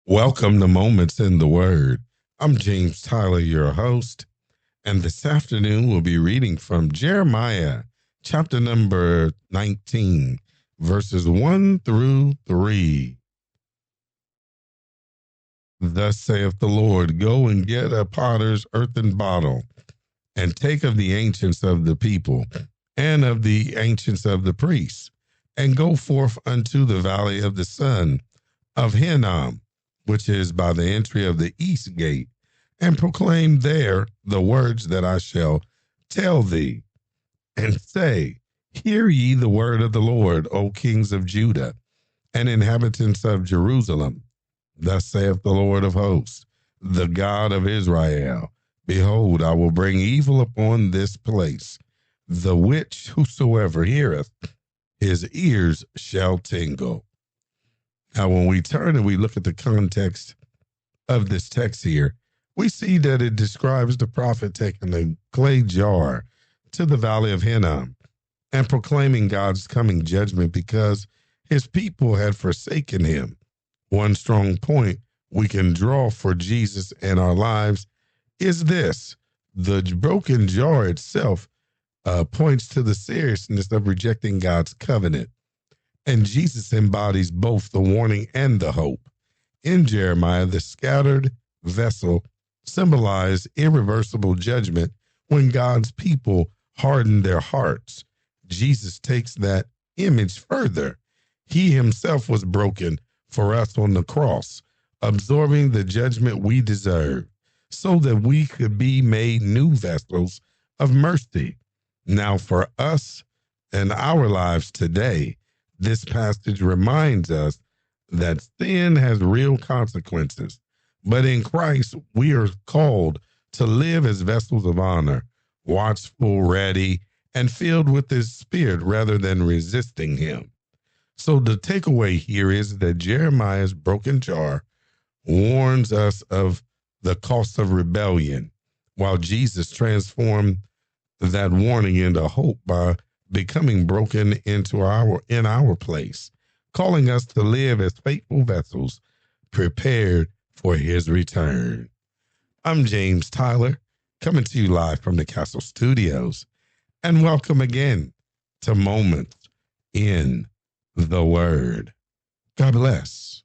Welcome to Moments in the Word. I'm James Tyler, your host, and this afternoon we'll be reading from Jeremiah chapter number 19, verses 1 through 3. Thus saith the Lord, go and get a potter's earthen bottle, and take of the ancients of the people, and of the ancients of the priests, and go forth unto the valley of the son of Hinnom, which is by the entry of the east gate, and proclaim there the words that I shall tell thee, and say, hear ye the word of the Lord, O kings of Judah, and inhabitants of Jerusalem. Thus saith the Lord of hosts, the God of Israel, behold, I will bring evil upon this place, the which whosoever heareth, his ears shall tingle. Now, when we turn and we look at the context of this text here, we see that it describes the prophet taking a clay jar to the valley of Hinnom and proclaiming God's coming judgment because his people had forsaken him. One strong point we can draw for Jesus and our lives is this: the broken jar itself points to the seriousness of rejecting God's covenant. And Jesus embodies both the warning and the hope. In Jeremiah, the scattered vessel symbolized irreversible judgment when God's people hardened their hearts. Jesus takes that image further. He himself was broken for us on the cross, absorbing the judgment we deserve, so that we could be made new vessels of mercy. Now, for us and our lives today, this passage reminds us that sin has real consequences, but in Christ, we are called to live as vessels of honor, watchful, ready, and filled with his spirit rather than resisting him. So the takeaway here is that Jeremiah's broken jar warns us of the cost of rebellion, while Jesus transformed that warning into hope by becoming broken in our place, calling us to live as faithful vessels prepared for his return. I'm James Tyler, coming to you live from the Castle Studios, and welcome again to Moments in the Word. God bless.